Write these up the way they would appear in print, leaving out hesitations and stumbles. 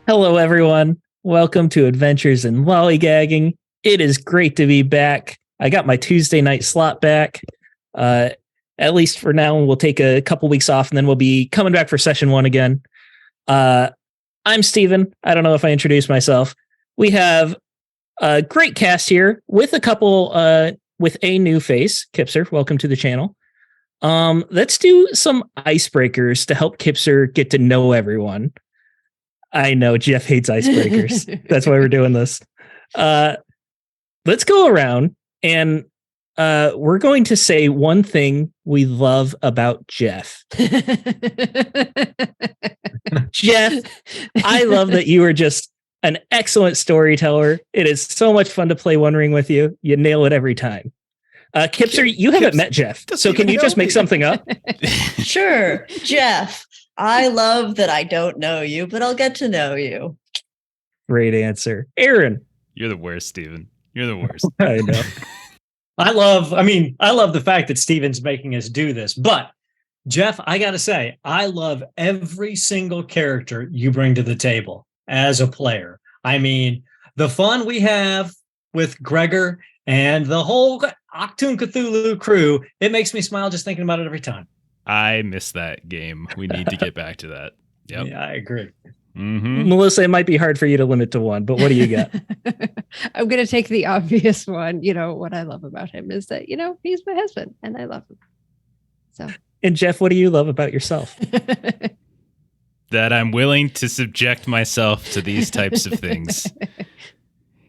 Hello, everyone. Welcome to Adventures in Lollygagging. It is great to be back. I got my Tuesday night slot back. At least for now, we'll take a couple weeks off and then we'll be coming back for session 1 again. I'm Steven. I don't know if I introduced myself. We have a great cast here with a couple, with a new face. Kipser, welcome to the channel. Let's do some icebreakers to help Kipser get to know everyone. I know Jeff hates icebreakers. That's why we're doing this. Let's go around and we're going to say one thing we love about Jeff. Jeff, I love that you are just an excellent storyteller. It is so much fun to play One Ring with you. You nail it every time. Kipser, you haven't met Jeff, so can you just make something up? Sure, Jeff. I love that I don't know you, but I'll get to know you. Great answer. Aaron. You're the worst, Steven. You're the worst. I know. I love the fact that Steven's making us do this, but Jeff, I got to say, I love every single character you bring to the table as a player. I mean, the fun we have with Gregor and the whole Octoon Cthulhu crew, it makes me smile just thinking about it every time. I miss that game. We need to get back to that. Yep. Yeah, I agree. Mm-hmm. Melissa, it might be hard for you to limit to one, but what do you got? I'm going to take the obvious one. You know, what I love about him is that, he's my husband and I love him. So. And Jeff, what do you love about yourself? That I'm willing to subject myself to these types of things.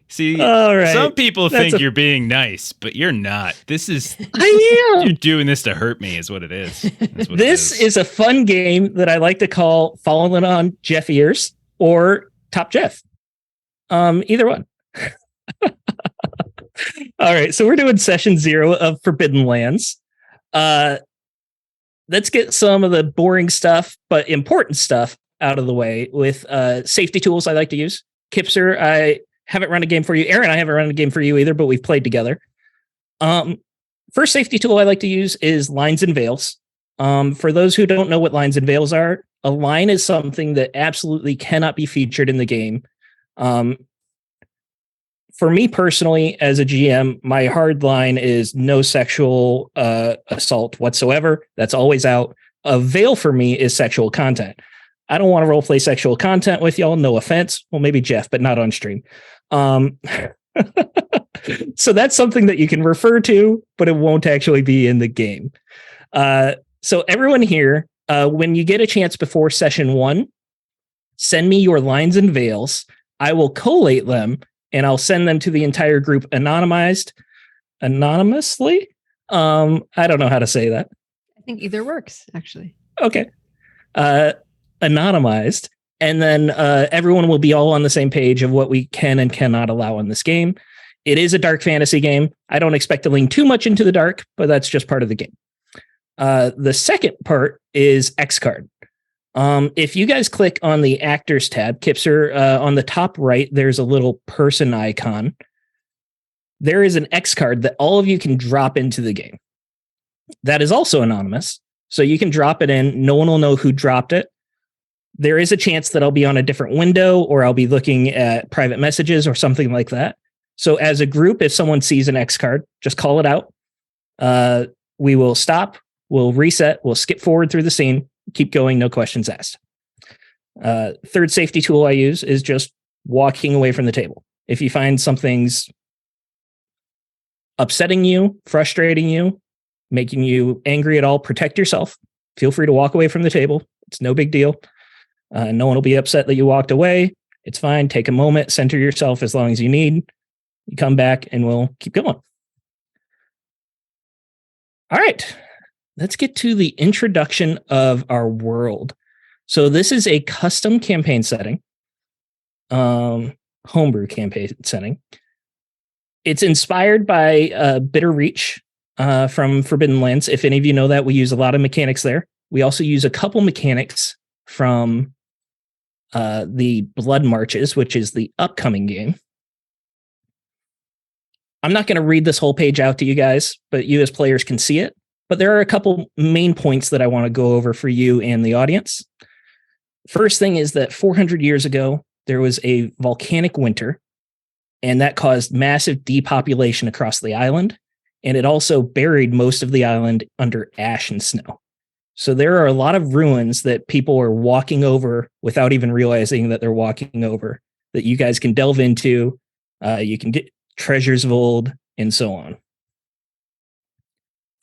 See, all right. Some people think you're being nice, but you're not. I am. You're doing this to hurt me is what it is. This is a fun game that I like to call Falling on Jeff Ears or Top Jeff. Either one. All right. So we're doing session 0 of Forbidden Lands. Let's get some of the boring stuff, but important stuff out of the way with safety tools I like to use. Kipser, I haven't run a game for you. Aaron, I haven't run a game for you either, but we've played together. First safety tool I like to use is lines and veils. For those who don't know what lines and veils are, a line is something that absolutely cannot be featured in the game. For me personally, as a GM, my hard line is no sexual assault whatsoever. That's always out. A veil for me is sexual content. I don't want to roleplay sexual content with y'all. No offense. Well, maybe Jeff, but not on stream. So that's something that you can refer to, but it won't actually be in the game. So everyone here, when you get a chance before session 1, send me your lines and veils. I will collate them and I'll send them to the entire group anonymously. I don't know how to say that. I think either works, actually. Okay. Anonymized. And then everyone will be all on the same page of what we can and cannot allow in this game. It is a dark fantasy game. I don't expect to lean too much into the dark, but that's just part of the game. The second part is X card. If you guys click on the actors tab, Kipser, on the top right, there's a little person icon. There is an X card that all of you can drop into the game. That is also anonymous. So you can drop it in. No one will know who dropped it. There is a chance that I'll be on a different window or I'll be looking at private messages or something like that. So as a group, if someone sees an X card, just call it out. We will stop. We'll reset. We'll skip forward through the scene. Keep going. No questions asked. Third safety tool I use is just walking away from the table. If you find something's upsetting you, frustrating you, making you angry at all, protect yourself. Feel free to walk away from the table. It's no big deal. No one will be upset that you walked away. It's fine. Take a moment, center yourself as long as you need. You come back and we'll keep going. All right. Let's get to the introduction of our world. So this is a custom campaign setting, homebrew campaign setting. It's inspired by Bitter Reach from Forbidden Lands. If any of you know that, we use a lot of mechanics there. We also use a couple mechanics from the Blood Marches, which is the upcoming game. I'm not going to read this whole page out to you guys, but you as players can see it. But there are a couple main points that I want to go over for you and the audience. First thing is that 400 years ago, there was a volcanic winter, and that caused massive depopulation across the island. And it also buried most of the island under ash and snow. So there are a lot of ruins that people are walking over without even realizing that they're walking over, that you guys can delve into. You can get treasures of old and so on.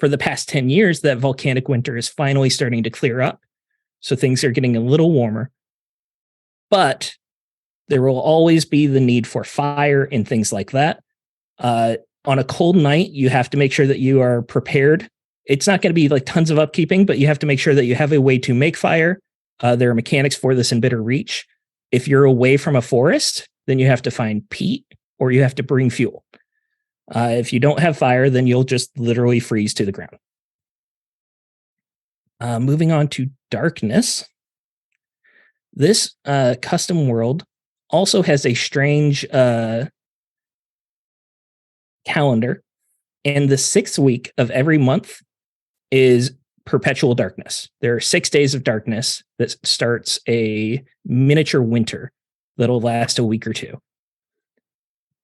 For the past 10 years, that volcanic winter is finally starting to clear up. So things are getting a little warmer. But there will always be the need for fire and things like that. On a cold night, you have to make sure that you are prepared. It's not going to be like tons of upkeeping, but you have to make sure that you have a way to make fire. There are mechanics for this in Bitter Reach. If you're away from a forest, then you have to find peat or you have to bring fuel. If you don't have fire, then you'll just literally freeze to the ground. Moving on to darkness. This custom world also has a strange calendar, and the 6th week of every month is perpetual darkness. There are 6 days of darkness that starts a miniature winter that'll last a week or two.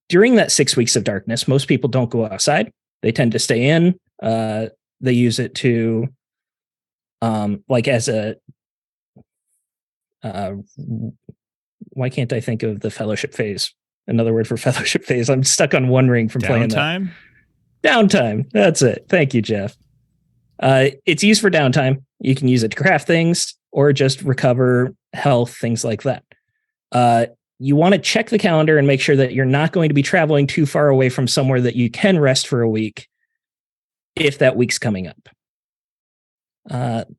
During that 6 weeks of darkness, most people don't go outside. They tend to stay in. They use it to, like as a, why can't I think of the fellowship phase? Another word for fellowship phase. I'm stuck on One Ring from playing that. Downtime. That's it. Thank you, Jeff. It's used for downtime. You can use it to craft things or just recover health, things like that. You want to check the calendar and make sure that you're not going to be traveling too far away from somewhere that you can rest for a week if that week's coming up.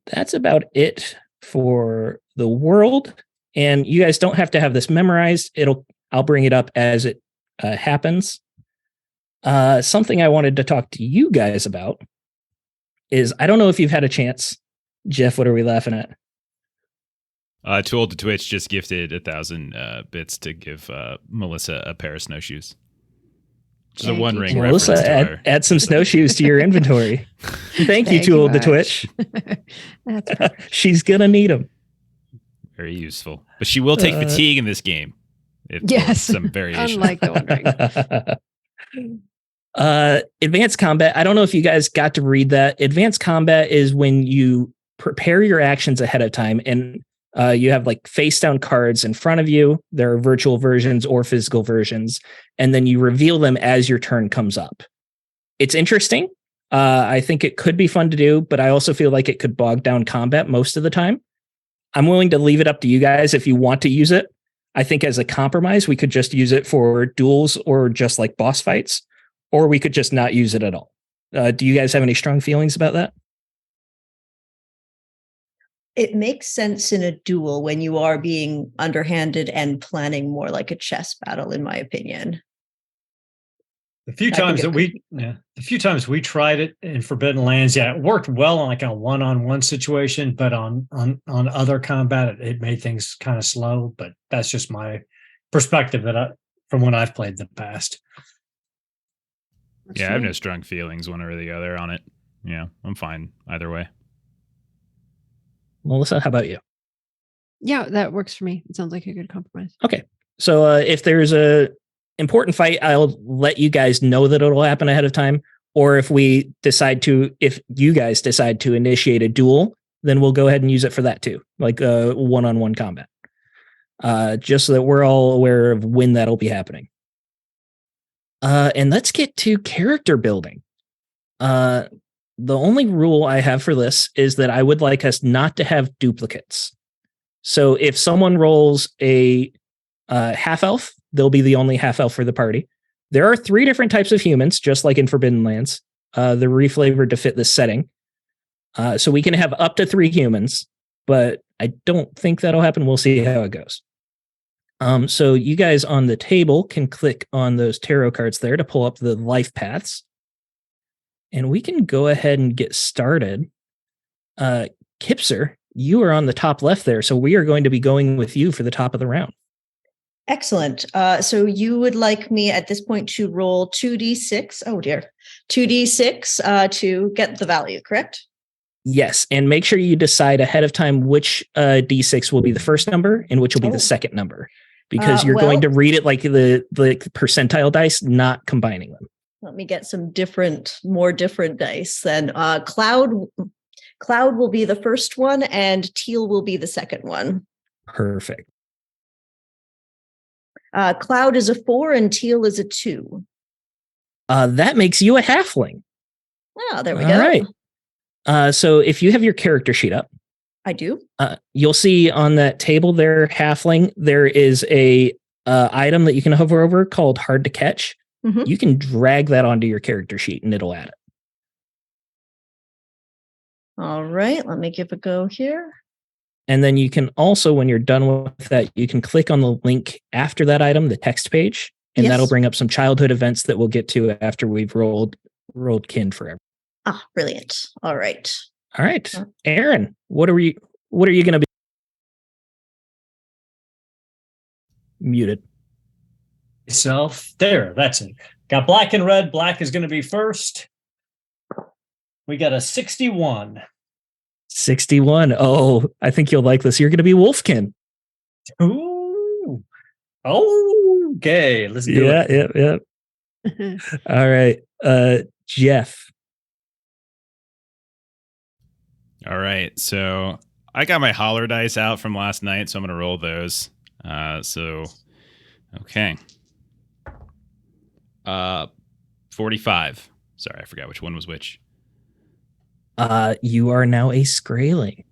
That's about it for the world. And you guys don't have to have this memorized. I'll bring it up as it happens. Something I wanted to talk to you guys about is, I don't know if you've had a chance. Jeff, what are we laughing at? Too Old to Twitch just gifted 1,000 bits to give Melissa a pair of snowshoes. Just a One Ring reference. Melissa, add some snowshoes to your inventory. Thank you, Too Old to Twitch. That's perfect. She's going to need them. Very useful. But she will take fatigue in this game. Yes. Some variation. Unlike the One Ring. Advanced combat. I don't know if you guys got to read that. Advanced combat is when you prepare your actions ahead of time, and you have like face down cards in front of you. There are virtual versions or physical versions, and then you reveal them as your turn comes up. It's interesting. I think it could be fun to do, but I also feel like it could bog down combat most of the time. I'm willing to leave it up to you guys if you want to use it. I think as a compromise, we could just use it for duels or just like boss fights, or we could just not use it at all. Do you guys have any strong feelings about that? It makes sense in a duel when you are being underhanded and planning more like a chess battle, in my opinion. The few times we tried it in Forbidden Lands, it worked well on like a one-on-one situation, but on other combat, it made things kind of slow. But that's just my perspective from when I've played the past. Yeah, I have no strong feelings one or the other on it. Yeah, I'm fine either way. Melissa, how about you? Yeah, that works for me. It sounds like a good compromise. Okay. So if there's a important fight, I'll let you guys know that it'll happen ahead of time. Or if you guys decide to initiate a duel, then we'll go ahead and use it for that too. Like one-on-one combat. Just so that we're all aware of when that'll be happening. And let's get to character building. The only rule I have for this is that I would like us not to have duplicates. So if someone rolls a half elf, they'll be the only half elf for the party. There are 3 different types of humans, just like in Forbidden Lands. They're reflavored to fit this setting. So we can have up to 3 humans, but I don't think that'll happen. We'll see how it goes. So you guys on the table can click on those tarot cards there to pull up the life paths. And we can go ahead and get started. Kipser, you are on the top left there, so we are going to be going with you for the top of the round. Excellent. So you would like me at this point to roll 2d6. Oh dear. 2d6 to get the value, correct? Yes. And make sure you decide ahead of time which d6 will be the first number and which will be the second number. because you're going to read it like the percentile dice, not combining them. Let me get some more different dice. Then cloud will be the first one, and teal will be the second one. Perfect. Cloud is a 4 and teal is a 2. That makes you a halfling. Oh, there we go. All right. So if you have your character sheet up, I do. You'll see on that table there, halfling, there is a item that you can hover over called hard to catch. Mm-hmm. You can drag that onto your character sheet and it'll add it. All right, let me give a go here. And then you can also, when you're done with that, you can click on the link after that item, the text page, and Yes. that'll bring up some childhood events that we'll get to after we've rolled kin forever. Ah, brilliant. All right. All right, Aaron, what are you going to be? Muted. Self there. That's it. Got black and red. Black is going to be first. We got a 61. 61. Oh, I think you'll like this. You're going to be Wolfkin. Ooh. Okay. Let's do it. Yeah. All right. Jeff. All right. So I got my holler dice out from last night, so I'm going to roll those. Okay. 45. Sorry, I forgot which one was which. You are now a Skraeling.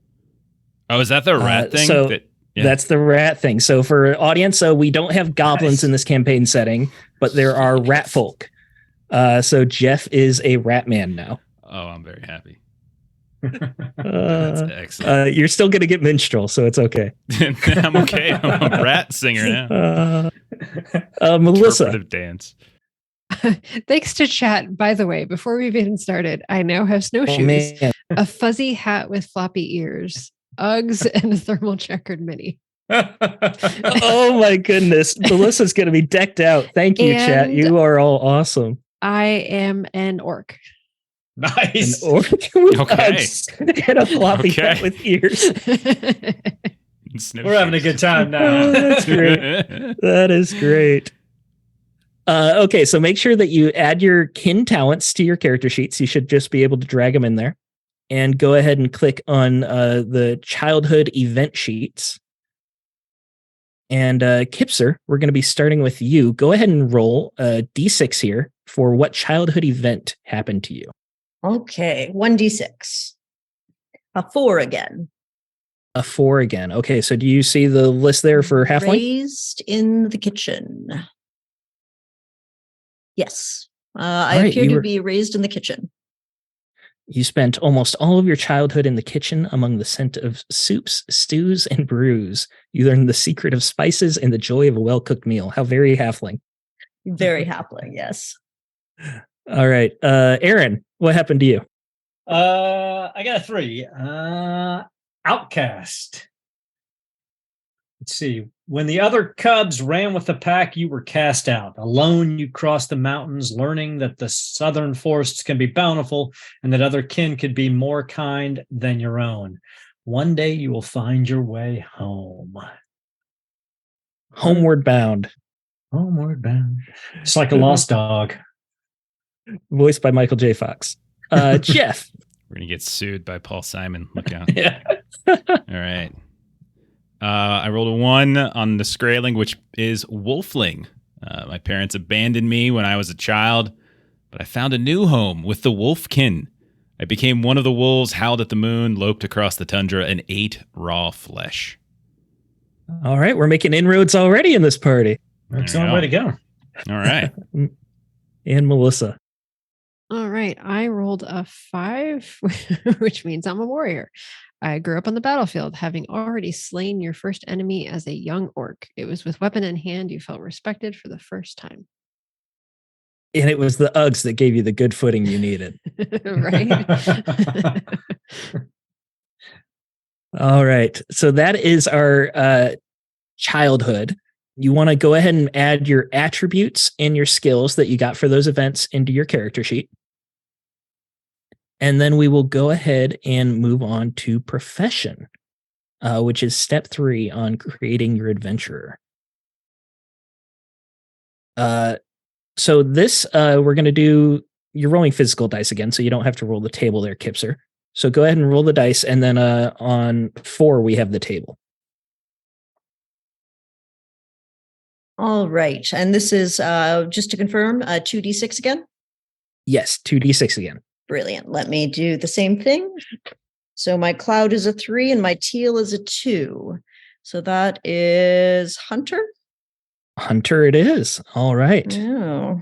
Oh, is that the rat thing? So that's the rat thing. So for audience, we don't have goblins in this campaign setting, but there are rat folk. So Jeff is a rat man now. Oh, I'm very happy. That's excellent. You're still going to get minstrel, so it's okay. I'm okay. I'm a rat singer now. Melissa. Interpretive dance. Thanks to chat. By the way, before we've even started, I now have snowshoes, a fuzzy hat with floppy ears, Uggs, and a thermal checkered mini. Oh my goodness. Melissa's going to be decked out. Thank you, chat. You are all awesome. I am an orc. Nice. An orc with Uggs and a floppy hat with ears. We're having a good time now. Oh, that's great. That is great. Okay, so make sure that you add your kin talents to your character sheets. You should just be able to drag them in there. And go ahead and click on the childhood event sheets. And Kipser, we're going to be starting with you. Go ahead and roll a d6 here for what childhood event happened to you. Okay, 1d6. A 4 again. A 4 again. Okay, so do you see the list there for halfling? Raised in the kitchen. Yes. I appear to be raised in the kitchen. You spent almost all of your childhood in the kitchen among the scent of soups, stews, and brews. You learned the secret of spices and the joy of a well-cooked meal. How very halfling. Very halfling, yes. All right. Aaron, what happened to you? I got a 3. Outcast. Let's see. When the other cubs ran with the pack, you were cast out. Alone, you crossed the mountains, learning that the southern forests can be bountiful and that other kin could be more kind than your own. One day you will find your way home. Homeward bound. Homeward bound. It's like a lost dog. Voiced by Michael J. Fox. Jeff. We're going to get sued by Paul Simon. Look out. Yeah. All right. I rolled a 1 on the Skraeling, which is Wolfling. My parents abandoned me when I was a child, but I found a new home with the Wolfkin. I became one of the wolves, howled at the moon, loped across the tundra, and ate raw flesh. All right, we're making inroads already in this party. Excellent way to go. All right. And Melissa. All right. I rolled a 5, which means I'm a warrior. I grew up on the battlefield, having already slain your first enemy as a young orc. It was with weapon in hand you felt respected for the first time. And it was the Uggs that gave you the good footing you needed. Right? All right. So that is our childhood. You want to go ahead and add your attributes and your skills that you got for those events into your character sheet. And then we will go ahead and move on to profession, which is step 3 on creating your adventurer. So this, we're going to do, you're rolling physical dice again, so you don't have to roll the table there, Kipser. So go ahead and roll the dice, and then on 4, we have the table. All right. And this is, just to confirm, 2d6 again? Yes, 2d6 again. Brilliant. Let me do the same thing. So my cloud is a 3 and my teal is a 2. So that is Hunter. Hunter it is. All right. Oh,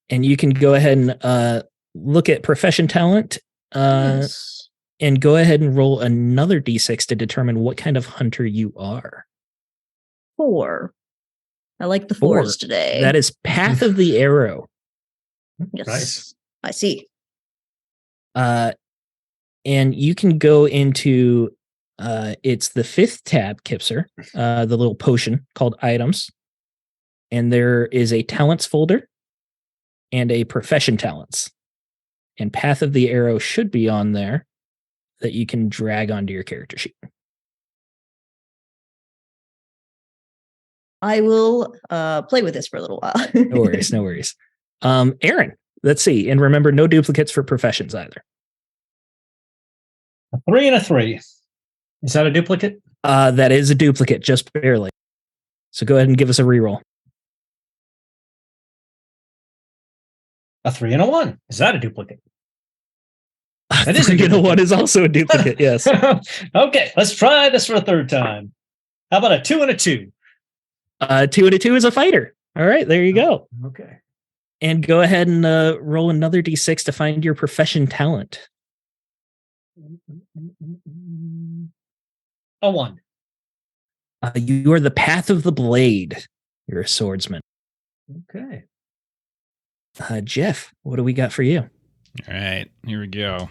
And you can go ahead and look at profession talent yes. and go ahead and roll another d6 to determine what kind of hunter you are. 4. I like the 4. fours today. That is Path of the Arrow. Yes. Nice. I see. And you can go into it's the 5th tab, Kipser, the little potion called items. And there is a talents folder and a profession talents. And Path of the Arrow should be on there that you can drag onto your character sheet. I will play with this for a little while. No worries, no worries. Aaron, let's see. And remember, no duplicates for professions either. A 3 and a 3. Is that a duplicate? That is a duplicate, just barely. So go ahead and give us a reroll. A 3 and a 1. Is that a duplicate? That is a duplicate. 1 is also a duplicate, yes. Okay, let's try this for a third time. How about a 2 and a 2? 2 and a 2 is a fighter. All right, there you go. Okay. And go ahead and roll another d6 to find your profession talent. A 1. You are the Path of the Blade. You're a swordsman. Okay. Jeff, what do we got for you? All right, here we go.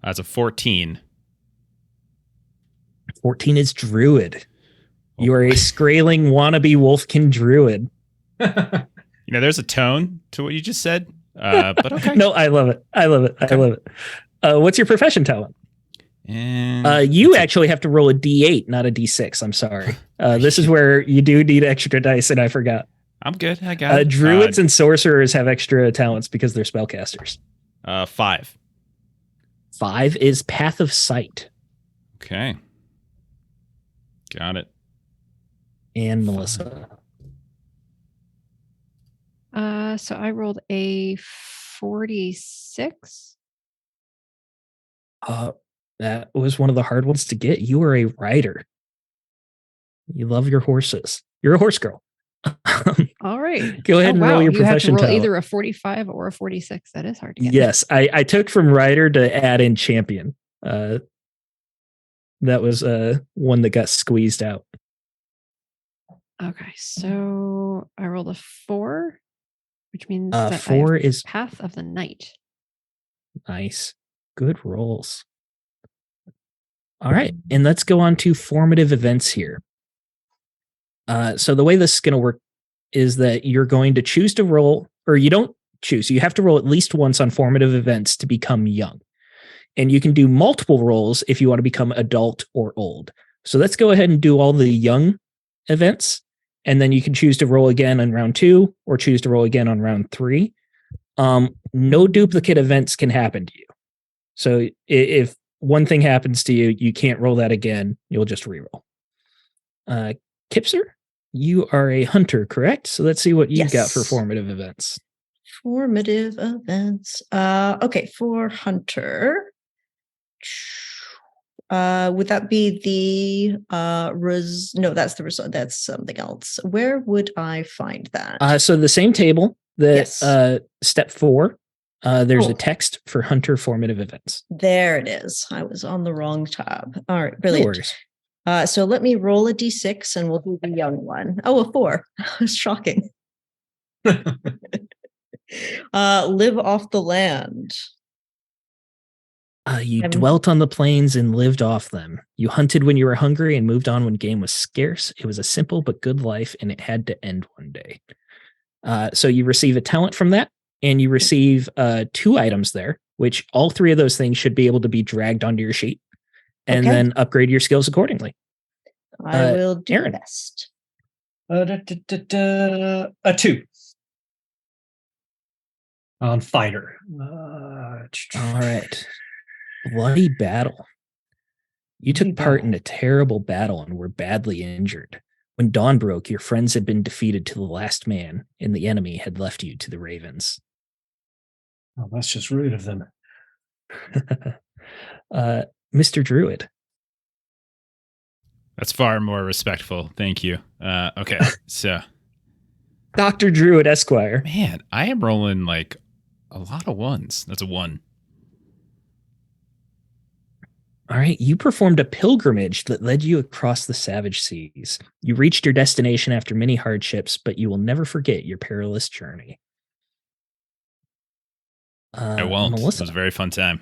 That's a 14. 14 is Druid. You are a Skraeling wannabe Wolfkin Druid. You know, there's a tone to what you just said, but okay. No, I love it. I love it. I love it. What's your profession talent? And you actually have to roll a d8, not a d6. I'm sorry. This is where you do need extra dice, and I forgot. I'm good. I got it. Druids and sorcerers have extra talents because they're spellcasters. 5. 5 is Path of Sight. Okay. Got it. And Melissa. So I rolled a 46. That was one of the hard ones to get. You are a rider. You love your horses. You're a horse girl. All right. Go ahead and roll your you have to profession roll talent. either a 45 or a 46. That is hard to get. Yes, I took from rider to add in champion. That was one that got squeezed out. Okay, so I rolled a 4, which means that 4 is Path of the Night. nice. Good rolls. All right, and let's go on to formative events here. So the way this is going to work is that you're going to choose to roll, or you don't choose. You have to roll at least once on formative events to become young. And you can do multiple rolls if you want to become adult or old. So let's go ahead and do all the young events. And then you can choose to roll again on round 2 or choose to roll again on round 3. No duplicate events can happen to you. So if one thing happens to you, you can't roll that again. You'll just reroll. Kipser, you are a hunter, correct? So let's see what you've got for Yes. formative events. Formative events. Okay, for Hunter. Would that be the no, that's the result. That's something else. Where would I find that? So the same table that Yes. step 4, there's a Oh. text for hunter formative events. There it is. I was on the wrong tab. All right, No brilliant. worries. So let me roll a d6 and we'll do the young one. Oh, a 4. Shocking. Live off the land. You I'm- dwelt on the plains and lived off them. You hunted when you were hungry and moved on when game was scarce. It was a simple but good life, and it had to end one day. So you receive a talent from that, and you receive 2 items there, which all 3 of those things should be able to be dragged onto your sheet, and Okay. then upgrade your skills accordingly. I will do Aaron. best. A 2 on fighter. All right. Bloody battle. You took part in a terrible battle and were badly injured. When dawn broke, your friends had been defeated to the last man, and the enemy had left you to the ravens. Oh, that's just rude of them. Mr. Druid. That's far more respectful. Thank you. Okay, so Dr. Druid Esquire. man, I am rolling like a lot of ones. That's a 1. All right, you performed a pilgrimage that led you across the savage seas. You reached your destination after many hardships, but you will never forget your perilous journey. I won't. Melissa. It was a very fun time.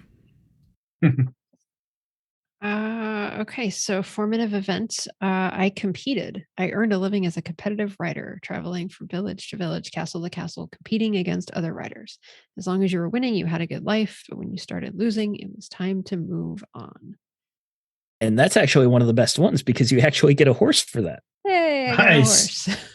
Okay, so formative event. I competed. I earned a living as a competitive writer, traveling from village to village, castle to castle, competing against other writers. As long as you were winning, you had a good life. But when you started losing, it was time to move on. And that's actually one of the best ones because you actually get a horse for that. Hey, I got Nice. a horse.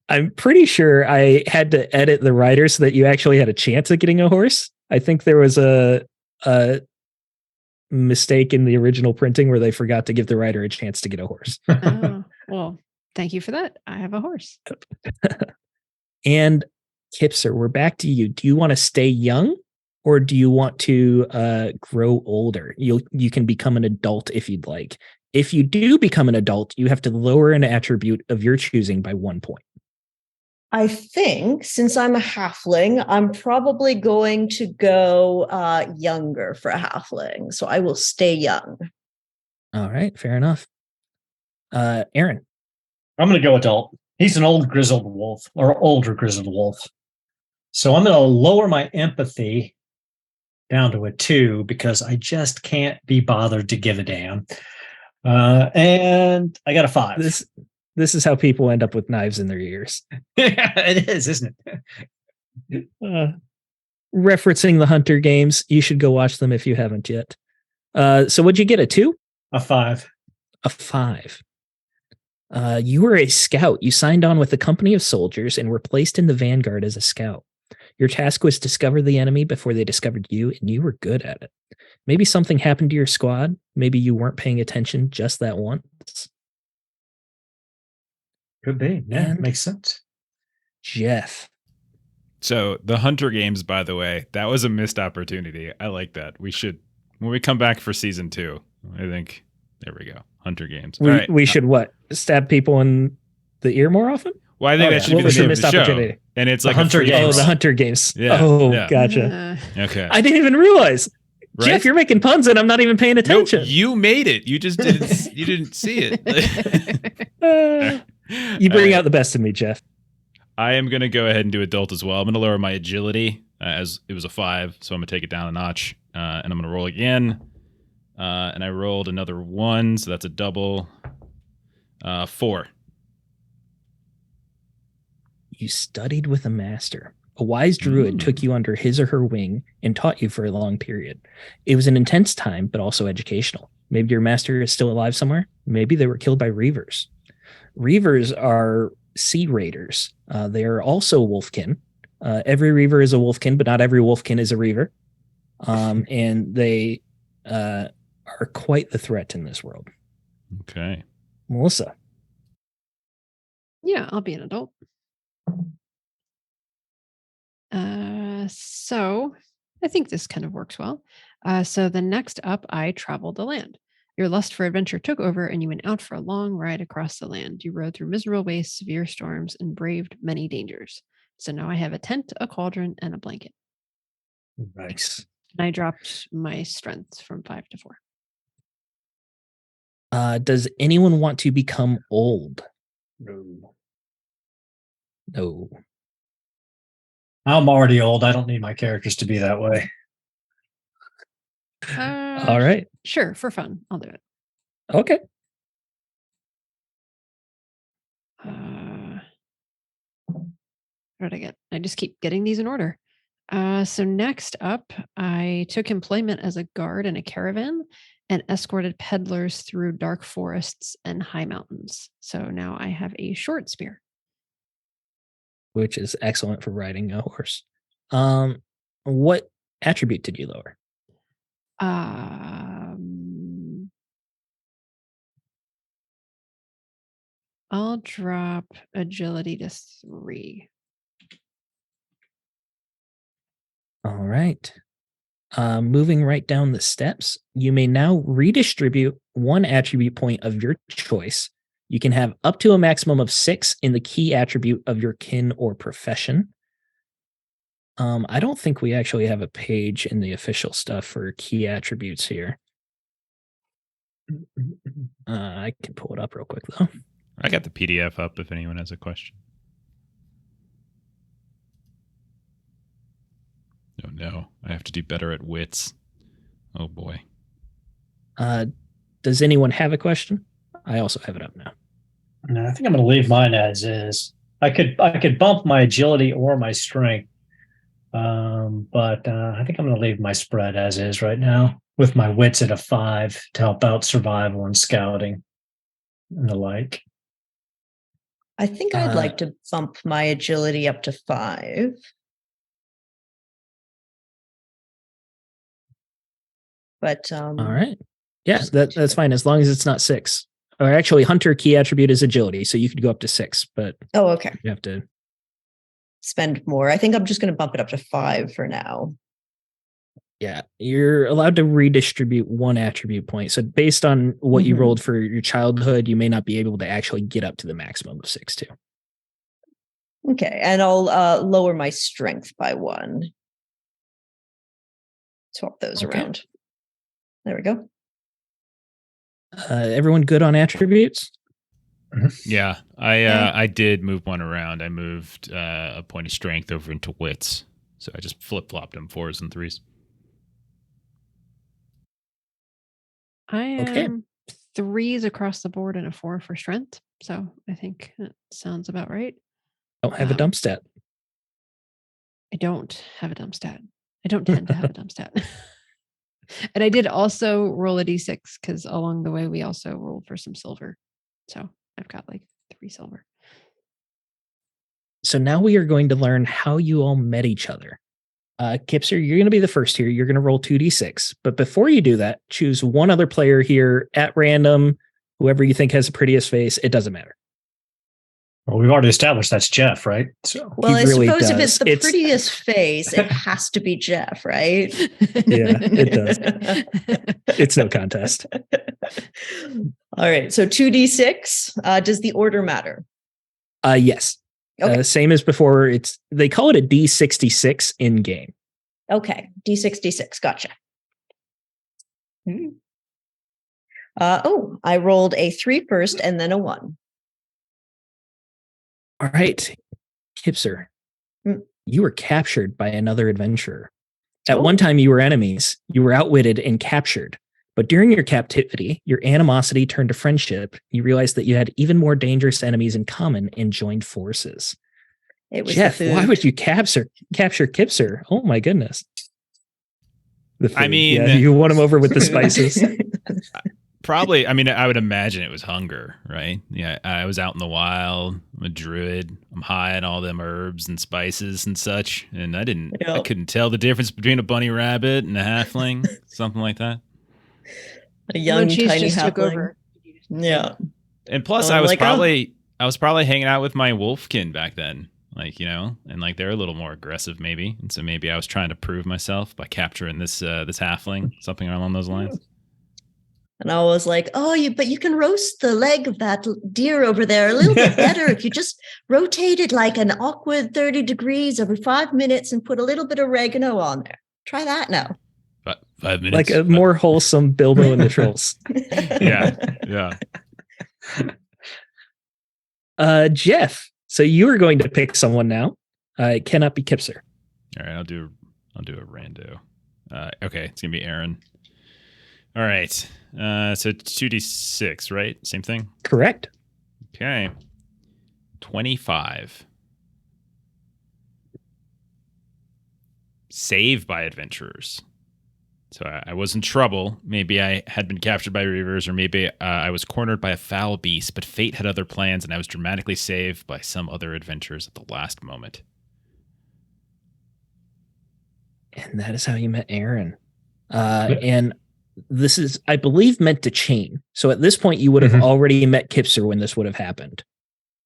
I'm pretty sure I had to edit the writer so that you actually had a chance at getting a horse. I think there was a mistake in the original printing where they forgot to give the writer a chance to get a horse. Oh, well, thank you for that. I have a horse. And Kipser, we're back to you. Do you want to stay young or do you want to grow older? You can become an adult if you'd like. If you do become an adult, you have to lower an attribute of your choosing by 1 point. I think since I'm a halfling, I'm probably going to go younger for a halfling. So I will stay young. All right, fair enough. Aaron. I'm going to go adult. He's an old grizzled wolf or older grizzled wolf. So I'm going to lower my empathy down to a 2 because I just can't be bothered to give a damn. And I got a 5. This is how people end up with knives in their ears. Yeah, it is, isn't it? Referencing the Hunter games, you should go watch them if you haven't yet. So what'd you get, a 2? A 5. A 5. You were a scout. You signed on with a company of soldiers and were placed in the vanguard as a scout. Your task was discover the enemy before they discovered you, and you were good at it. Maybe something happened to your squad. Maybe you weren't paying attention just that once. Could be. Yeah, And makes sense. Jeff. So the Hunter games, by the way, that was a missed opportunity. I like that. We should, when we come back for season 2, I think, there we go. Hunter games. All right. We should what? Stab people in the ear more often? Well, I think that should be What was the your name of missed the show. opportunity? And it's The like Hunter a free games. Oh, for the all. Hunter games. Yeah, Oh, yeah. gotcha. Okay. I didn't even realize. Right? Jeff, you're making puns and I'm not even paying No, attention. you made it. You just didn't. You didn't see it. You bring All right. out the best of me, Jeff. I am going to go ahead and do adult as well. I'm going to lower my agility as it was a 5, so I'm going to take it down a notch, and I'm going to roll again. And I rolled another 1, so that's a double. 4. You studied with a master. A wise druid took you under his or her wing and taught you for a long period. It was an intense time, but also educational. Maybe your master is still alive somewhere. Maybe they were killed by reavers. Reavers are sea raiders. They are also wolfkin. Every reaver is a wolfkin, but not every wolfkin is a reaver. And they are quite the threat in this world. Okay. Melissa. Yeah, I'll be an adult. So I think this kind of works well. So the next up, I traveled the land. Your lust for adventure took over and you went out for a long ride across the land. You rode through miserable wastes, severe storms, and braved many dangers. So now I have a tent, a cauldron, and a blanket. Nice. And I dropped my strength from 5 to 4. Does anyone want to become old? No. No. I'm already old. I don't need my characters to be that way. All right. Sure, for fun. I'll do it. Okay. What did I get? I just keep getting these in order. So next up, I took employment as a guard in a caravan. and escorted peddlers through dark forests and high mountains. So now I have a short spear. which is excellent for riding a horse. What attribute did you lower? I'll drop agility to 3. All right. Moving right down the steps, you may now redistribute 1 attribute point of your choice. You can have up to a maximum of 6 in the key attribute of your kin or profession. I don't think we actually have a page in the official stuff for key attributes here. I can pull it up real quick, though. I got the PDF up if anyone has a question. Oh no, I have to do better at wits. Oh boy. Does anyone have a question? I also have it up now. No, I think I'm going to leave mine as is. I could bump my agility or my strength, but I think I'm going to leave my spread as is right now, with my wits at a 5 to help out survival and scouting and the like. I think I'd like to bump my agility up to 5. But all right. Yeah, that's fine as long as it's not 6. Or actually, hunter key attribute is agility, so you could go up to 6, but okay. You have to spend more. I think I'm just going to bump it up to 5 for now. Yeah, you're allowed to redistribute 1 attribute point. So based on what you rolled for your childhood, you may not be able to actually get up to the maximum of 6 too. Okay, and I'll lower my strength by 1. Swap those around. There we go. Everyone good on attributes? Yeah, I did move 1 around. I moved a point of strength over into wits. So I just flip-flopped them 4s and 3s. I am 3s across the board and a 4 for strength. So I think that sounds about right. Don't have a dump stat. I don't have a dump stat. I don't tend to have a dump stat. And I did also roll a d6 because along the way we also rolled for some silver. So I've got like 3 silver. So now we are going to learn how you all met each other. Kipser, you're going to be the first here. You're going to roll 2d6. But before you do that, choose one other player here at random, whoever you think has the prettiest face. It doesn't matter. Well, we've already established that's Jeff, right? So well, I really suppose if it's the prettiest face, it has to be Jeff, right? Yeah, it does. It's no contest. All right. So 2d6. Does the order matter? Yes. Okay. Same as before. They call it a D66 in game. Okay. D66. Gotcha. I rolled a 3 first and then a 1. All right. Kipser, you were captured by another adventurer. At one time, you were enemies. You were outwitted and captured. But during your captivity, your animosity turned to friendship. You realized that you had even more dangerous enemies in common and joined forces. It was Jeff, why would you capture Kipser? Oh my goodness. I mean, you won him over with the spices. Probably, I mean, I would imagine it was hunger, right? Yeah, I was out in the wild. I'm a druid. I'm high on all them herbs and spices and such. And I couldn't tell the difference between a bunny rabbit and a halfling, something like that. A young tiny just halfling. Took over. Yeah. And plus, I was probably hanging out with my wolfkin back then, and like they're a little more aggressive maybe, and so maybe I was trying to prove myself by capturing this halfling, something along those lines. And I was like, but you can roast the leg of that deer over there a little bit better if you just rotate it like an awkward 30 degrees every 5 minutes and put a little bit of oregano on there. Try that now. 5 minutes. Like a more wholesome Bilbo and the Trolls. Yeah. Jeff, so you are going to pick someone now. It cannot be Kipser. All right, I'll do a rando. Okay, it's gonna be Aaron. All right. So 2d6, right? Same thing? Correct. Okay. 25. Saved by adventurers. So I was in trouble. Maybe I had been captured by reavers, or maybe I was cornered by a foul beast, but fate had other plans, and I was dramatically saved by some other adventurers at the last moment. And that is how you met Aaron. And this is, I believe, meant to chain. So at this point, you would have already met Kipser when this would have happened.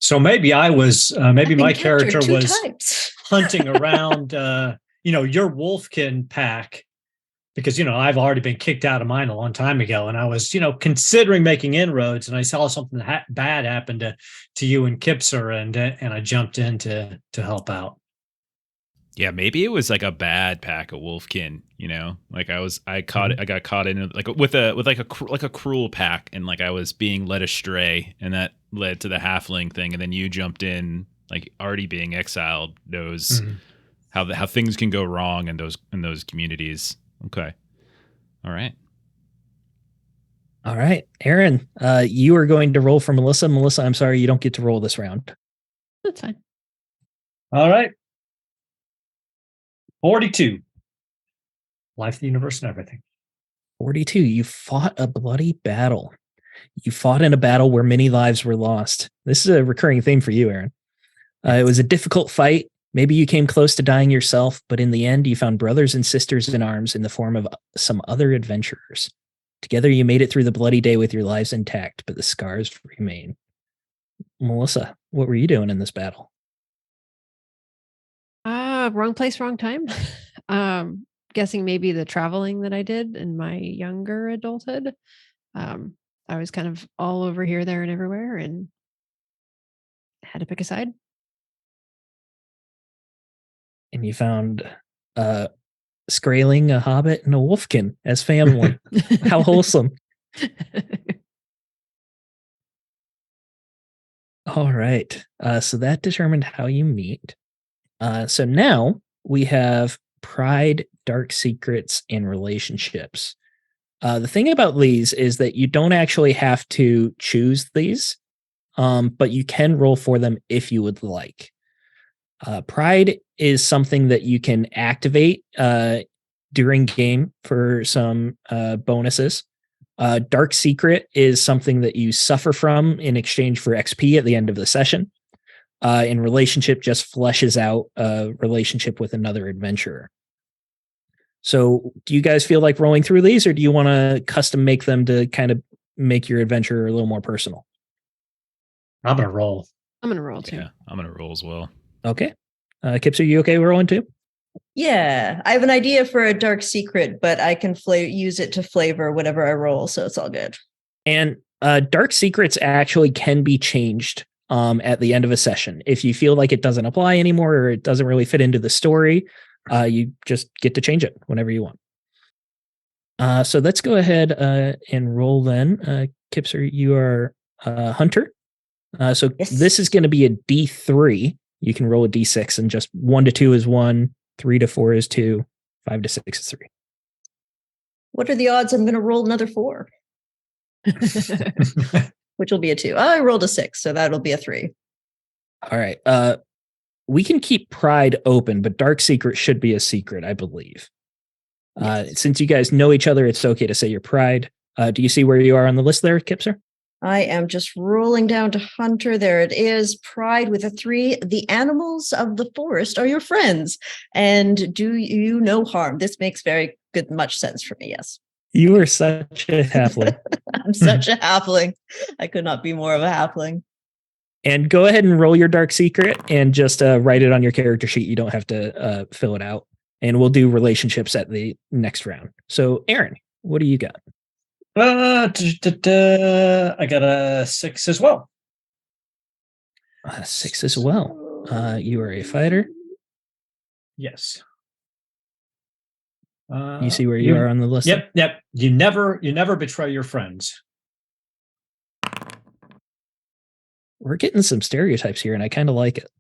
So maybe I was, maybe my character was times. hunting around, your Wolfkin pack, because, I've already been kicked out of mine a long time ago. And I was, considering making inroads, and I saw something bad happen to you and Kipser, and I jumped in to help out. Yeah, maybe it was like a bad pack of Wolfkin, like I got caught in like with a cruel pack, and like I was being led astray, and that led to the halfling thing, and then you jumped in, like already being exiled knows how things can go wrong in those communities. Okay. All right. Aaron, you are going to roll for Melissa. Melissa, I'm sorry, you don't get to roll this round. That's fine. All right. 42. Life, the universe, and everything. 42. You fought a bloody battle. You fought in a battle where many lives were lost. This is a recurring theme for you, Aaron. It was a difficult fight. Maybe you came close to dying yourself, but in the end, you found brothers and sisters in arms in the form of some other adventurers. Together, you made it through the bloody day with your lives intact, but the scars remain. Melissa, what were you doing in this battle? Wrong place, wrong time. Guessing maybe the traveling that I did in my younger adulthood. I was kind of all over here, there, and everywhere, and had to pick a side. And you found Skraeling, a hobbit, and a wolfkin as family. How wholesome. All right. So that determined how you meet. So now we have pride, dark secrets, and relationships. The thing about these is that you don't actually have to choose these, but you can roll for them if you would like. Pride is something that you can activate during game for some bonuses. Dark secret is something that you suffer from in exchange for XP at the end of the session. And relationship just fleshes out a relationship with another adventurer. So do you guys feel like rolling through these, or do you want to custom make them to kind of make your adventure a little more personal? I'm going to roll. I'm going to roll too. Yeah, I'm going to roll as well. Okay. Kipser, are you okay with rolling too? Yeah, I have an idea for a dark secret, but I can use it to flavor whatever I roll, so it's all good. And dark secrets actually can be changed at the end of a session. If you feel like it doesn't apply anymore, or it doesn't really fit into the story, you just get to change it whenever you want. So let's go ahead and roll then. Kipser, you are Hunter. So Yes. This is going to be a D3. You can roll a D6, and just 1 to 2 is 1, 3 to 4 is 2, 5 to 6 is 3. What are the odds I'm going to roll another 4? Which will be a 2. I rolled a 6, so that'll be a 3. All right. We can keep pride open, but dark secret should be a secret, I believe. Since you guys know each other, it's okay to say your pride. Do you see where you are on the list there, Kipser? I am just rolling down to Hunter. There it is. Pride with a 3. The animals of the forest are your friends and do you no harm. This makes very much sense for me. Yes. You are such a halfling. I'm such a halfling. I could not be more of a halfling. And go ahead and roll your dark secret and just write it on your character sheet. You don't have to fill it out. And we'll do relationships at the next round. So, Aaron, what do you got? I got a 6 as well. 6 as well. You are a fighter. Yes. You see where you are on the list? Yep. You never betray your friends. We're getting some stereotypes here, and I kind of like it.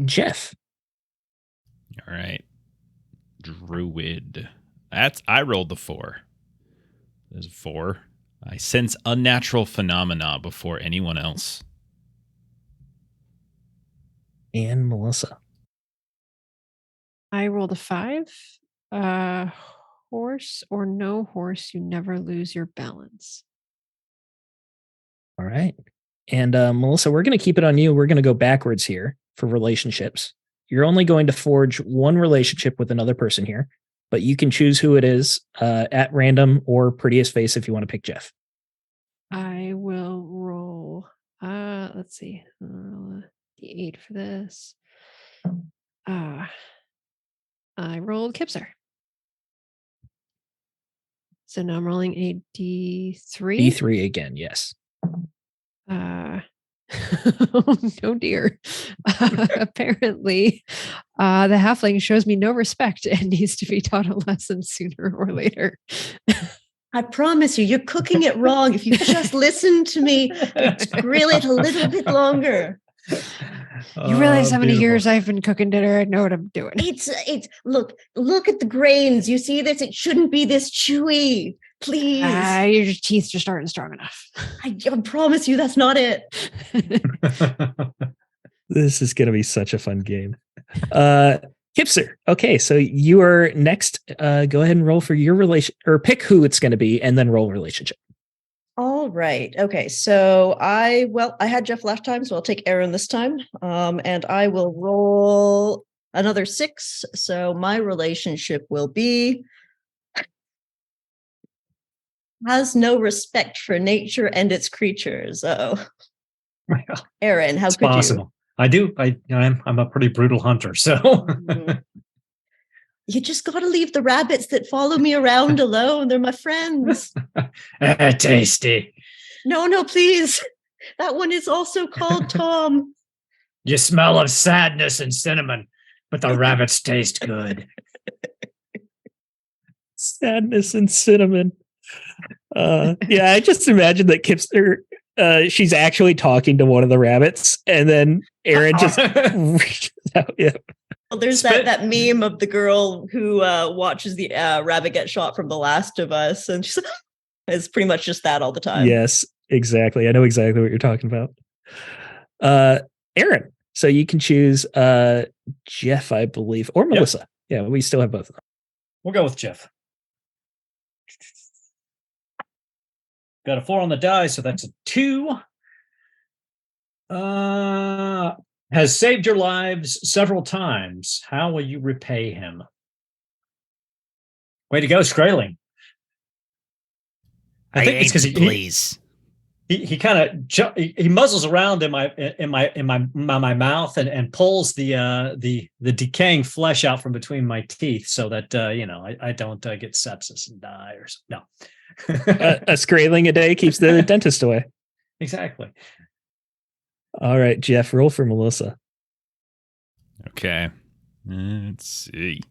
Jeff. All right. Druid. I rolled the 4. There's a 4. I sense unnatural phenomena before anyone else. And Melissa. I rolled a 5. Horse or no horse, you never lose your balance. All right. And Melissa, we're going to keep it on you. We're going to go backwards here for relationships. You're only going to forge one relationship with another person here, but you can choose who it is at random or prettiest face if you want to pick Jeff. I will roll. Let's see. I'll roll the 8 for this. I rolled Kipser. So now I'm rolling a D3. D3 again, yes. Oh, no dear. Apparently, the halfling shows me no respect and needs to be taught a lesson sooner or later. I promise you, you're cooking it wrong. If you just listen to me, grill it a little bit longer. You realize how many beautiful. years I've been cooking dinner? I know what I'm doing. It's look at the grains. You see this? It shouldn't be this chewy. Please. Your teeth just aren't strong enough. I promise you that's not it. This is going to be such a fun game. Kipser. Okay, so you are next. Go ahead and roll for your relation, or pick who it's going to be, and then roll relationship. All right. Okay. So I had Jeff last time, so I'll take Aaron this time. And I will roll another 6. So my relationship will be has no respect for nature and its creatures. Oh, Well, Aaron, how it's could possible. I do. I'm a pretty brutal hunter, so you? You just got to leave the rabbits that follow me around alone. They're my friends. tasty. No, please. That one is also called Tom. You smell of sadness and cinnamon, but the rabbits taste good. Sadness and cinnamon. Yeah, I just imagine that Kipster, she's actually talking to one of the rabbits, and then Aaron just reaches out. Yeah. Well, there's that meme of the girl who watches the rabbit get shot from The Last of Us, and she's it's pretty much just that all the time. Yes, exactly. I know exactly what you're talking about. Aaron, so you can choose Jeff, I believe, or Melissa. Yeah, we still have both of them. We'll go with Jeff. Got a 4 on the die, so that's a 2. Has saved your lives several times. How will you repay him? Way to go, Skraeling. I think it's because he kind of he muzzles around in my mouth and pulls the decaying flesh out from between my teeth so that I don't get sepsis and die or something. No. A Skraeling a day keeps the dentist away. Exactly. All right, Jeff, roll for Melissa. Okay. Let's see.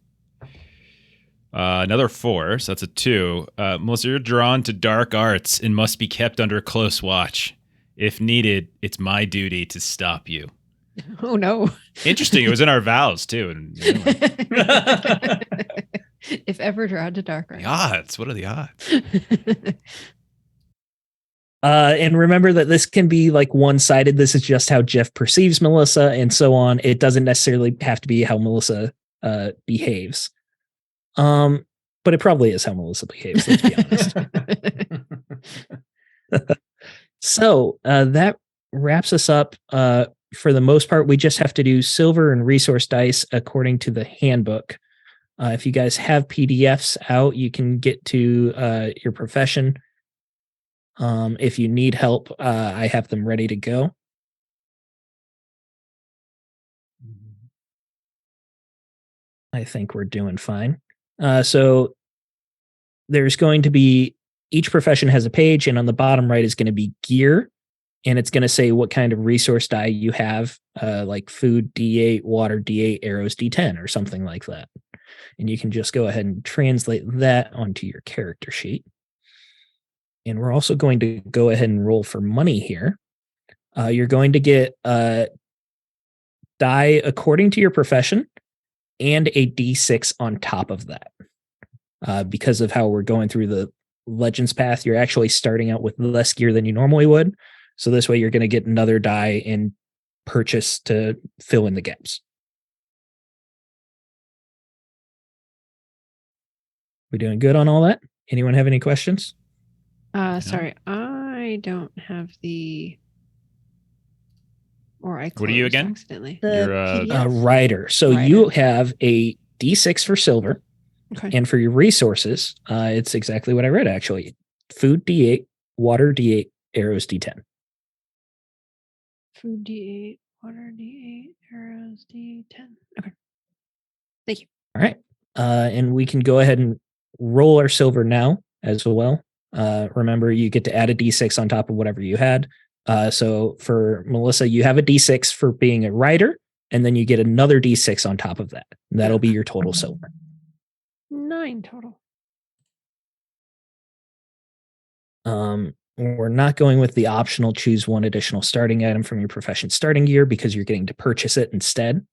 Another 4, so that's a 2. Melissa, you're drawn to dark arts and must be kept under close watch. If needed, it's my duty to stop you. Oh, no. Interesting. It was in our vows, too. And, If ever drawn to dark arts. the odds. What are the odds? And remember that this can be like one-sided. This is just how Jeff perceives Melissa and so on. It doesn't necessarily have to be how Melissa behaves. But it probably is how Melissa behaves, let's be honest. So that wraps us up. For the most part, we just have to do silver and resource dice according to the handbook. If you guys have PDFs out, you can get to your profession. If you need help, I have them ready to go. I think we're doing fine. So there's going to be, each profession has a page, and on the bottom right is going to be gear, and it's going to say what kind of resource die you have, like food D8, water D8, arrows D10, or something like that. And you can just go ahead and translate that onto your character sheet. And we're also going to go ahead and roll for money here. You're going to get a die according to your profession and a D6 on top of that. Because of how we're going through the Legends path, you're actually starting out with less gear than you normally would. So this way you're going to get another die and purchase to fill in the gaps. We're doing good on all that. Anyone have any questions? Sorry, I don't have the. Or I closed What are you again? accidentally. The You're PDF? Writer. So Writer. you have a D6 for silver, Okay. and for your resources, it's exactly what I read actually. Food D8, water D8, arrows D10. Food D8, water D8, arrows D10. Okay. Thank you. All right. And we can go ahead and roll our silver now as well. Remember, you get to add a D6 on top of whatever you had. So for Melissa, you have a D6 for being a writer, and then you get another D6 on top of that. That'll be your total silver. 9 total. We're not going with the optional choose one additional starting item from your profession starting gear because you're getting to purchase it instead.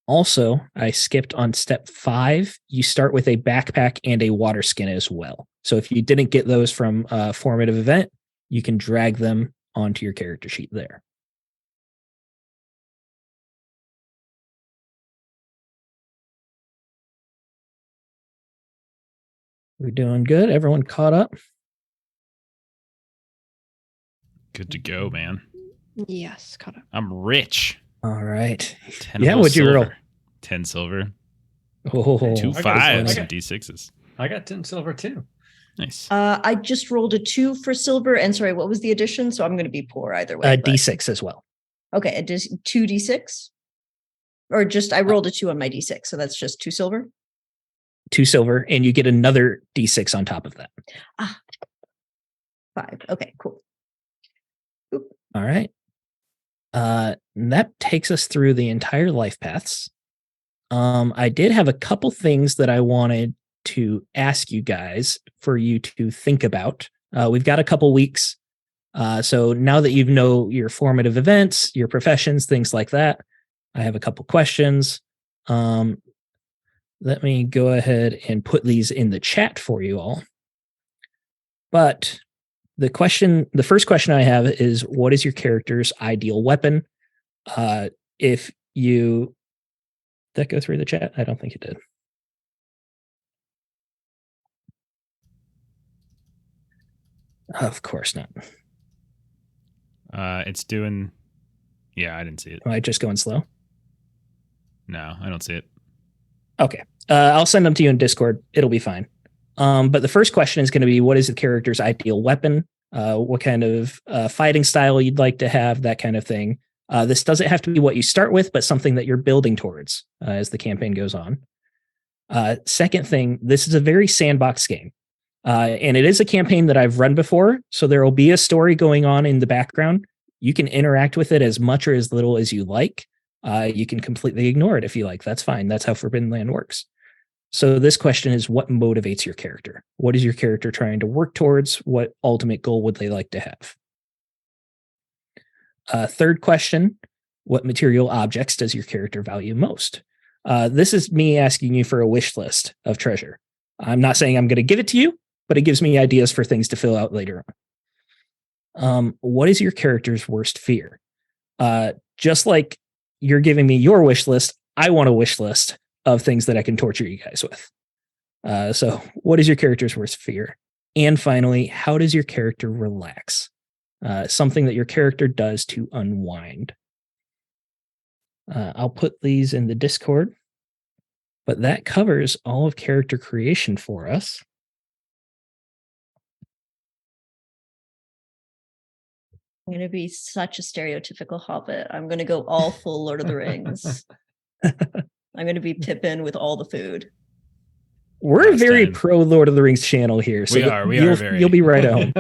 Also, I skipped on step 5. You start with a backpack and a water skin as well. So if you didn't get those from a formative event, you can drag them onto your character sheet there. We're doing good. Everyone caught up? good to go, man. Yes, caught up. I'm rich. All right. 10 Yeah, of those what'd you silver. roll? 10 silver. Oh, 2 I got- 5s I and got- D6s. I got 10 silver too. Nice. I just rolled a 2 for silver. And sorry, what was the addition? So I'm going to be poor either way. but- D6 as well. Okay, it is 2 D6? Or just, I rolled a 2 on my D6. So that's just 2 silver? 2 silver, and you get another D6 on top of that. 5. Okay, cool. All right. That takes us through the entire life paths. I did have a couple things that I wanted to ask you guys for you to think about. We've got a couple weeks. So now that you know your formative events, your professions, things like that, I have a couple questions. Let me go ahead and put these in the chat for you all. But the first question I have is, what is your character's ideal weapon? If you, did that go through the chat? I don't think it did. Of course not. It's doing. Yeah, I didn't see it. Am I just going slow? No, I don't see it. Okay. I'll send them to you in Discord. It'll be fine. But the first question is going to be, what is the character's ideal weapon? What kind of fighting style you'd like to have, that kind of thing. This doesn't have to be what you start with, but something that you're building towards as the campaign goes on. Second thing, this is a very sandbox game. And it is a campaign that I've run before. So there will be a story going on in the background. You can interact with it as much or as little as you like. You can completely ignore it if you like. That's fine. That's how Forbidden Land works. So this question is, what motivates your character? What is your character trying to work towards? What ultimate goal would they like to have? Third question, what material objects does your character value most? This is me asking you for a wish list of treasure. I'm not saying I'm going to give it to you, but it gives me ideas for things to fill out later on. What is your character's worst fear? Just like you're giving me your wish list, I want a wish list of things that I can torture you guys with. So what is your character's worst fear? And finally, how does your character relax? Something that your character does to unwind. I'll put these in the Discord, but that covers all of character creation for us. I'm going to be such a stereotypical hobbit. I'm going to go all full Lord of the Rings. I'm going to be Pippin with all the food. We're a Last very time. pro Lord of the Rings channel here. So We are very. You'll be right at home.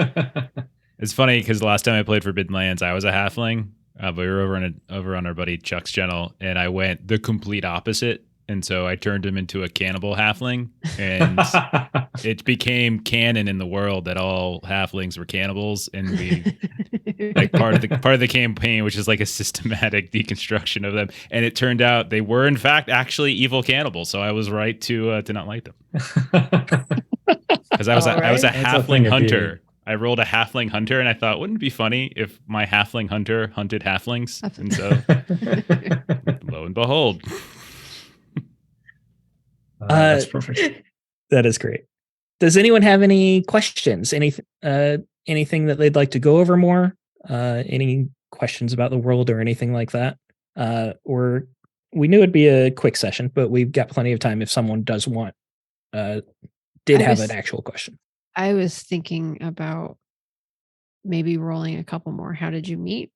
It's funny because the last time I played Forbidden Lands, I was a halfling, but we were over on our buddy Chuck's channel, and I went the complete opposite. And so I turned him into a cannibal halfling, and it became canon in the world that all halflings were cannibals, and we like part of the campaign, which is like a systematic deconstruction of them. And it turned out they were in fact actually evil cannibals. So I was right to not like them because I was a That's a thing halfling of hunter. beauty. I rolled a halfling hunter, and I thought, wouldn't it be funny if my halfling hunter hunted halflings? And so, lo and behold. That's perfect. That is great. Does anyone have any questions? Anything that they'd like to go over more? Any questions about the world or anything like that? Or we knew it'd be a quick session, but we've got plenty of time if someone does want, did have an actual question. I was thinking about maybe rolling a couple more. How did you meet?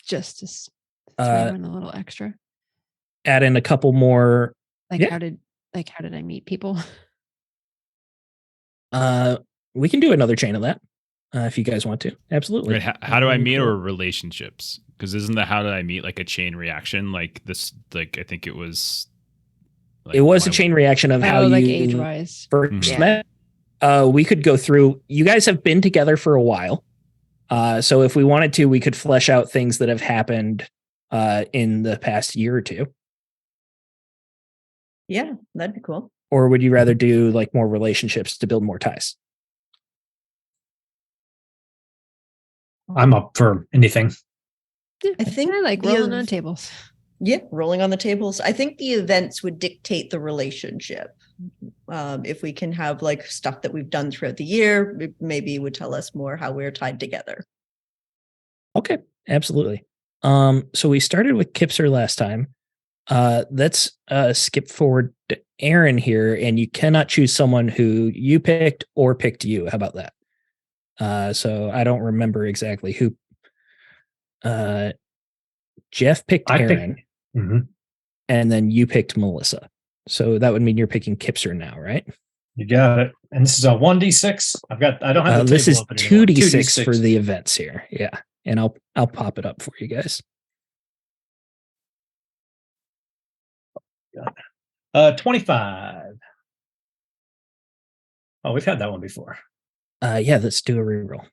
Just to throw in a little extra. Add in a couple more. Like how did I meet people? We can do another chain of that if you guys want to. Absolutely. Right, how do I meet or relationships? Because isn't the how did I meet like a chain reaction? Like this, like I think it was. Like, it was a chain reaction of how like you age-wise first met. We could go through. You guys have been together for a while, so if we wanted to, we could flesh out things that have happened in the past year or two. Yeah, that'd be cool. Or would you rather do like more relationships to build more ties? I'm up for anything. Yeah, I think I like rolling on tables. Yeah, rolling on the tables. I think the events would dictate the relationship. If we can have like stuff that we've done throughout the year, maybe it would tell us more how we're tied together. Okay, absolutely. So we started with Kipser last time. Let's skip forward to Aaron here, and you cannot choose someone who you picked or picked you. How about that? So I don't remember exactly who. Jeff picked Aaron, and then you picked Melissa. So that would mean you're picking Kipser now, right? You got it. And this is a 1d6. I don't have the this table is open 2d6 for the events here. Yeah, and I'll pop it up for you guys. 25. Oh, we've had that one before. Yeah, let's do a reroll.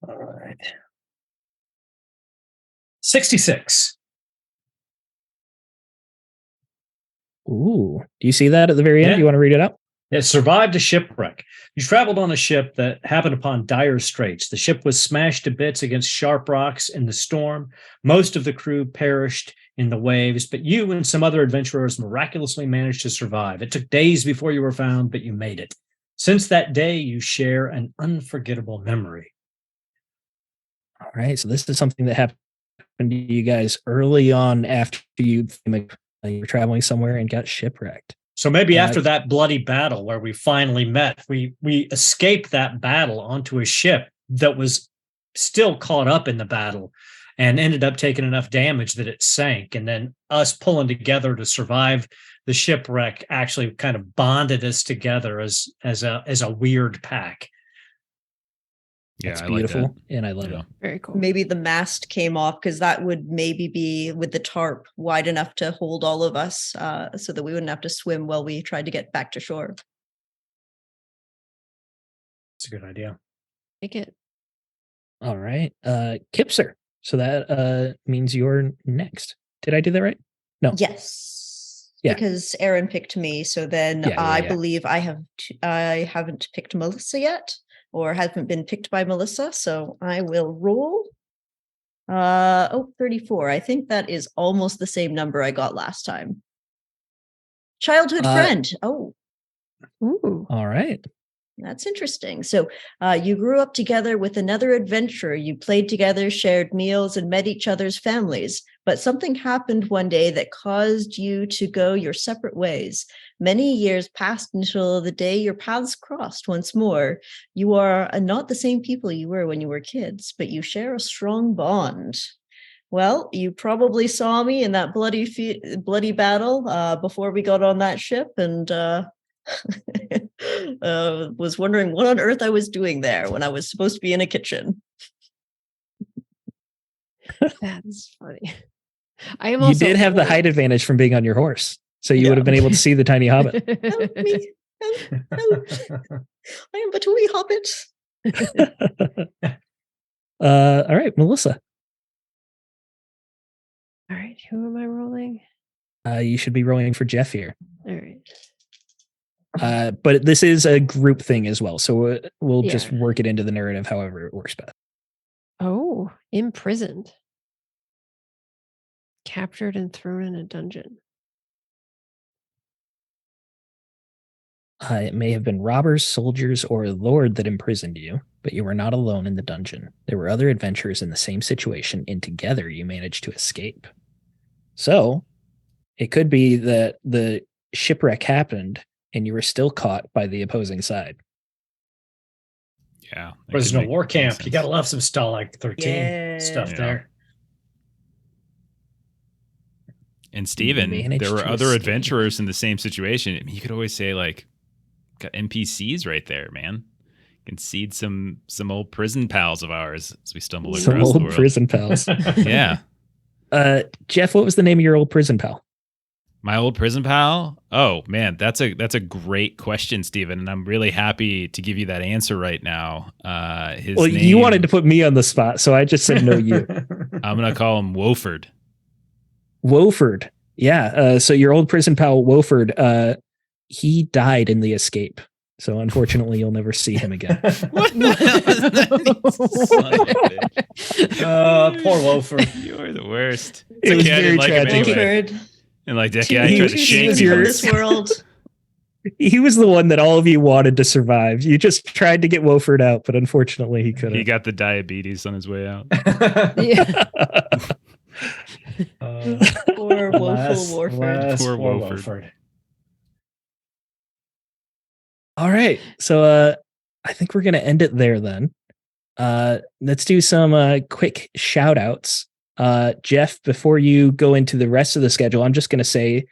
All right. 66. Ooh, do you see that at the very end? Yeah. You want to read it out? It survived a shipwreck. You traveled on a ship that happened upon dire straits. The ship was smashed to bits against sharp rocks in the storm. Most of the crew perished in the waves, but you and some other adventurers miraculously managed to survive. It took days before you were found, but you made it. Since that day, you share an unforgettable memory. All right, so this is something that happened to you guys early on after you were traveling somewhere and got shipwrecked. So maybe after that bloody battle where we finally met, we escaped that battle onto a ship that was still caught up in the battle and ended up taking enough damage that it sank. And then us pulling together to survive the shipwreck actually kind of bonded us together as a weird pack. Yeah, it's I beautiful, like that. and I love it. Very cool. Maybe the mast came off because that would maybe be with the tarp wide enough to hold all of us so that we wouldn't have to swim while we tried to get back to shore. It's a good idea. Take it. All right, Kipser. So that means you're next. Did I do that right? No. Yes. Yeah. Because Aaron picked me, so then I believe I haven't picked Melissa yet. Or haven't been picked by Melissa, so I will roll. 34. I think that is almost the same number I got last time. Childhood friend. Oh. Ooh. All right. That's interesting. So you grew up together with another adventurer. You played together, shared meals, and met each other's families. But something happened one day that caused you to go your separate ways. Many years passed until the day your paths crossed once more. You are not the same people you were when you were kids, but you share a strong bond. Well, you probably saw me in that bloody battle before we got on that ship, and was wondering what on earth I was doing there when I was supposed to be in a kitchen. That's funny. You did have the height advantage from being on your horse, so you would have been able to see the tiny hobbit. Help me. Help. I am but a wee hobbit. All right, Melissa. All right, who am I rolling? You should be rolling for Jeff here. All right. But this is a group thing as well, so we'll just work it into the narrative however it works best. Oh, imprisoned. Captured and thrown in a dungeon. It may have been robbers, soldiers, or a lord that imprisoned you, but you were not alone in the dungeon. There were other adventurers in the same situation, and together you managed to escape. So it could be that the shipwreck happened and you were still caught by the opposing side. Yeah. Prisoner war camp. You got to love some Stalag 13 stuff there. And Steven, there were other adventurers in the same situation. I mean, you could always say, like, got NPCs right there, man. You can seed some old prison pals of ours as we stumble across the world. Some old prison pals. Yeah. Jeff, what was the name of your old prison pal? My old prison pal? Oh, man, that's a great question, Steven, and I'm really happy to give you that answer right now. His name, you wanted to put me on the spot, so I just said no you. I'm going to call him Wofford. Wofford. Yeah. So your old prison pal, Wofford, he died in the escape. So unfortunately, you'll never see him again. What? Poor Wofford. You're the worst. It was okay, very like him tragic. anyway. And like that guy tried to shake was me. your- This world. He was the one that all of you wanted to survive. You just tried to get Wofford out, but unfortunately, he couldn't. He got the diabetes on his way out. Yeah. Poor woeful Warford. Poor Wofford. All right. So I think we're going to end it there then. Let's do some quick shout outs. Jeff, before you go into the rest of the schedule, I'm just going to say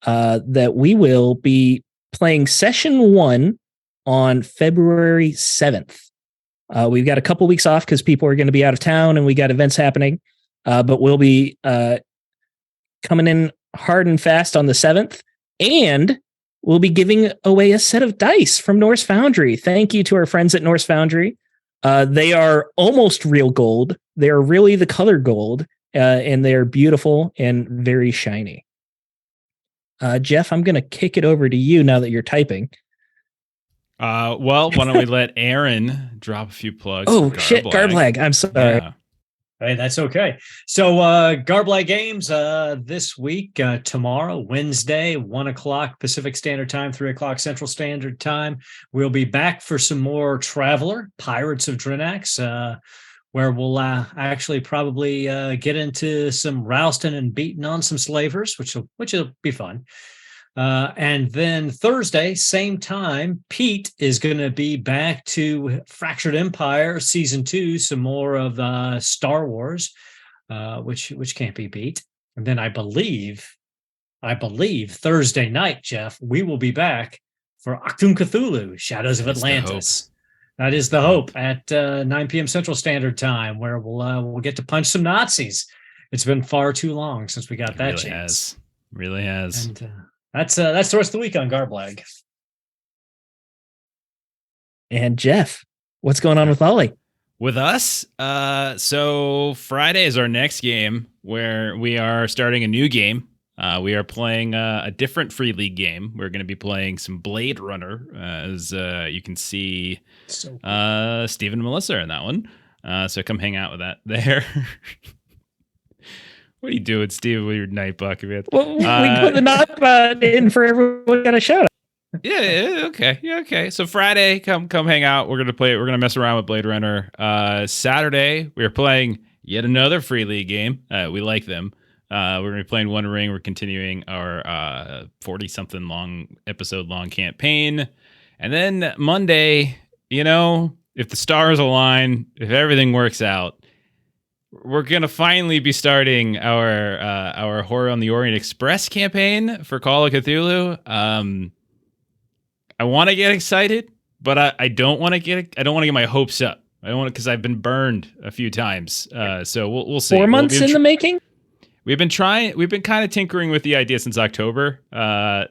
that we will be playing session 1 on February 7th. We've got a couple weeks off because people are going to be out of town and we got events happening. But we'll be coming in hard and fast on the 7th. And we'll be giving away a set of dice from Norse Foundry. Thank you to our friends at Norse Foundry. They are almost real gold. They are really the color gold, and they're beautiful and very shiny. Jeff, I'm going to kick it over to you now that you're typing. Well, why don't we let Aaron drop a few plugs? Oh, for shit, Garblag. I'm sorry. Yeah. Hey, that's okay. So Garblag Games this week, tomorrow, Wednesday, 1 o'clock Pacific Standard Time, 3 o'clock Central Standard Time. We'll be back for some more Traveler, Pirates of Drenax, where we'll actually probably get into some rousting and beating on some slavers, which will be fun. And then Thursday, same time, Pete is going to be back to Fractured Empire Season 2, some more of Star Wars, which can't be beat. And then I believe Thursday night, Jeff, we will be back for Achtung Cthulhu, Shadows of That's Atlantis. That is the hope at 9 p.m. Central Standard Time, where we'll get to punch some Nazis. It's been far too long since we got that chance. Really has. And that's the rest of the week on Garblag. And Jeff, what's going on with Ollie? With us, so Friday is our next game where we are starting a new game. We are playing a different Free League game. We're going to be playing some Blade Runner, as you can see Stephen and Melissa are in that one. So come hang out with that there. What are you doing, Steve, with your night bucket? Well, we put the knock in for everyone. Got a shout out. Yeah, okay. So Friday, come hang out. We're gonna play. We're gonna mess around with Blade Runner. Saturday, we're playing yet another Free League game. We like them. We're gonna be playing One Ring. We're continuing our 40-something long episode long campaign, and then Monday, if the stars align, if everything works out, we're gonna finally be starting our Horror on the Orient Express campaign for Call of Cthulhu. I want to get excited, but I don't want to get my hopes up. I don't want to, because I've been burned a few times. So we'll see. 4 months in the making. We've been kind of tinkering with the idea since October. But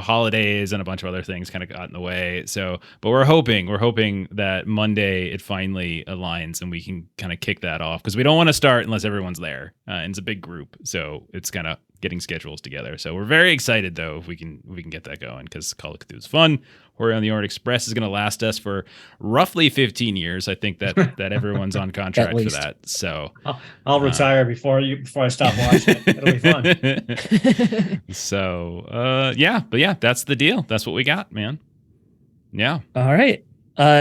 holidays and a bunch of other things kind of got in the way. So, but we're hoping that Monday it finally aligns and we can kind of kick that off, because we don't want to start unless everyone's there. And it's a big group, so it's kind of getting schedules together. So we're very excited though if we can get that going, because Call of Cthulhu is fun. Horror on the Orient Express is going to last us for roughly 15 years. I think that everyone's on contract for that. So I'll retire before I stop watching it. It'll be fun. So that's the deal. That's what we got, man. Yeah. All right.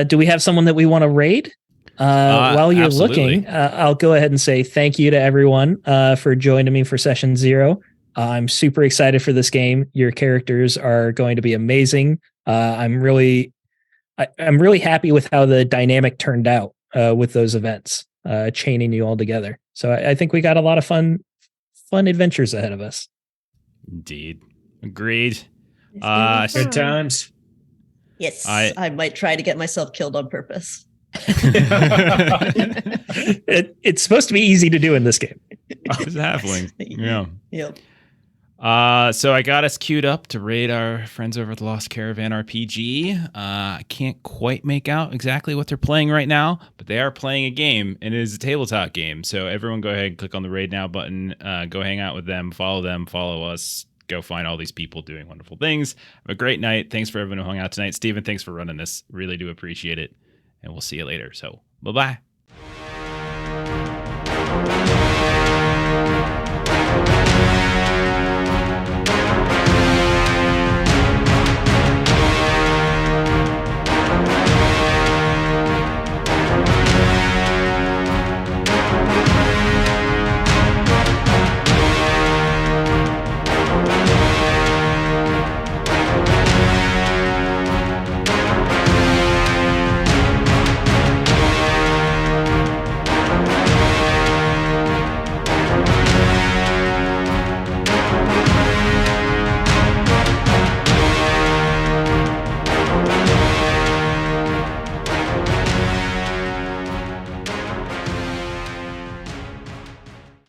Do we have someone that we want to raid? While you're absolutely. looking, I'll go ahead and say thank you to everyone for joining me for session 0. I'm super excited for this game. Your characters are going to be amazing. I'm really happy with how the dynamic turned out with those events, chaining you all together. So I think we got a lot of fun adventures ahead of us. Indeed. Agreed. Good times. Yes, I might try to get myself killed on purpose. It's supposed to be easy to do in this game. It's a halfling. Yeah. Yep. So I got us queued up to raid our friends over at the Lost Caravan RPG. I can't quite make out exactly what they're playing right now, but they are playing a game, and it is a tabletop game. So everyone go ahead and click on the raid now button. Go hang out with them, follow us. Go find all these people doing wonderful things. Have a great night. Thanks for everyone who hung out tonight. Steven, thanks for running this. Really do appreciate it. And we'll see you later. So bye-bye.